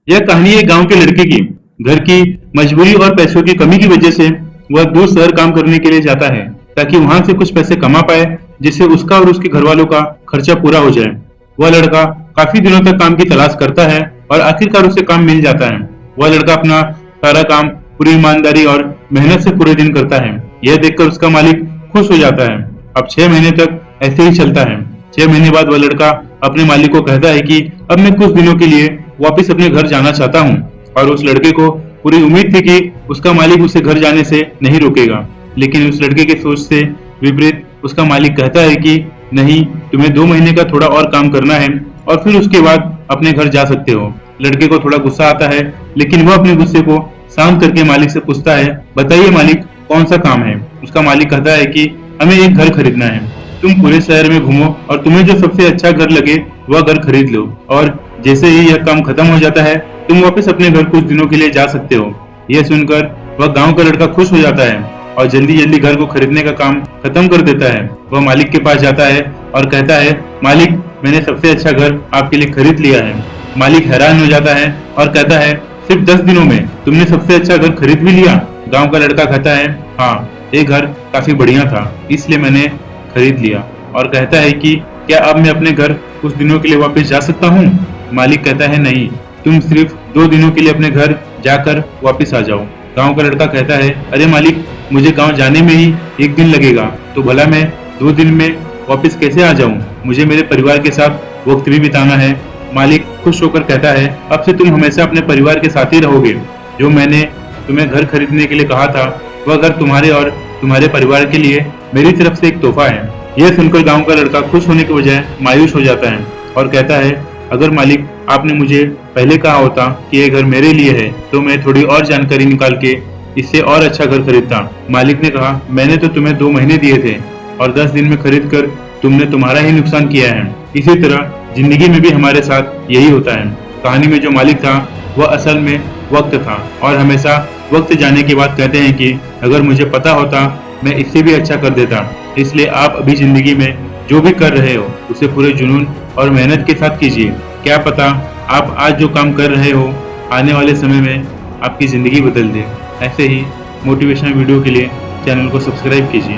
यह कहानी एक गांव के लड़के की। घर की मजबूरी और पैसों की कमी की वजह से वह दूर शहर काम करने के लिए जाता है ताकि वहां से कुछ पैसे कमा पाए, जिससे उसका और उसके घर वालों का खर्चा पूरा हो जाए। वह लड़का काफी दिनों तक काम की तलाश करता है और आखिरकार उसे काम मिल जाता है। वह लड़का अपना सारा काम पूरी ईमानदारी और मेहनत से पूरे दिन करता है। यह देखकर उसका मालिक खुश हो जाता है। अब 6 महीने तक ऐसे ही चलता है। 6 महीने बाद वह लड़का अपने मालिक को कहता है कि अब मैं कुछ दिनों के लिए वापस अपने घर जाना चाहता हूँ। और उस लड़के को पूरी उम्मीद थी कि उसका मालिक उसे घर जाने से नहीं रोकेगा, लेकिन उस लड़के की सोच से विपरीत उसका मालिक कहता है कि नहीं, तुम्हें 2 महीने का थोड़ा और काम करना है और फिर उसके बाद अपने घर जा सकते हो। लड़के को थोड़ा गुस्सा आता है, लेकिन वह अपने गुस्से को शांत करके मालिक से पूछता है, बताइए मालिक, कौन सा काम है। उसका मालिक कहता है कि हमें एक घर खरीदना है। तुम पूरे शहर में घूमो और तुम्हें जो सबसे अच्छा घर लगे वह घर खरीद लो, और जैसे ही यह काम खत्म हो जाता है तुम वापस अपने घर कुछ दिनों के लिए जा सकते हो। यह सुनकर वह गांव का लड़का खुश हो जाता है और जल्दी जल्दी घर को खरीदने का काम खत्म कर देता है। वह मालिक के पास जाता है और कहता है, मालिक, मैंने सबसे अच्छा घर आपके लिए खरीद लिया है। मालिक हैरान हो जाता है और कहता है, सिर्फ 10 दिनों में तुमने सबसे अच्छा घर खरीद भी लिया। गांव का लड़का कहता है, हाँ, ये घर काफी बढ़िया था, इसलिए मैंने खरीद लिया। और कहता है कि क्या अब मैं अपने घर कुछ दिनों के लिए वापस जा सकता हूँ। मालिक कहता है, नहीं, तुम सिर्फ 2 दिनों के लिए अपने घर जाकर वापस आ जाओ। गांव का लड़का कहता है, अरे मालिक, मुझे गांव जाने में ही 1 दिन लगेगा, तो भला मैं 2 दिन में वापस कैसे आ जाऊं? मुझे मेरे परिवार के साथ वक्त भी बिताना है। मालिक खुश होकर कहता है, अब से तुम हमेशा अपने परिवार के साथ ही रहोगे। जो मैंने तुम्हें घर खरीदने के लिए कहा था वह घर तुम्हारे और तुम्हारे परिवार के लिए मेरी तरफ से एक तोहफा है। यह सुनकर गांव का लड़का खुश होने के बजाय मायूस हो जाता है और कहता है, अगर मालिक आपने मुझे पहले कहा होता कि यह घर मेरे लिए है तो मैं थोड़ी और जानकारी निकाल के इससे और अच्छा घर खरीदता। मालिक ने कहा, मैंने तो तुम्हें 2 महीने दिए थे और 10 दिन में खरीद कर तुमने तुम्हारा ही नुकसान किया है। इसी तरह जिंदगी में भी हमारे साथ यही होता है। कहानी में जो मालिक था वह असल में वक्त था, और हमेशा वक्त जाने के बाद कहते हैं कि अगर मुझे पता होता मैं इससे भी अच्छा कर देता। इसलिए आप अभी जिंदगी में जो भी कर रहे हो उसे पूरे जुनून और मेहनत के साथ कीजिए। क्या पता आप आज जो काम कर रहे हो आने वाले समय में आपकी जिंदगी बदल दे। ऐसे ही मोटिवेशनल वीडियो के लिए चैनल को सब्सक्राइब कीजिए।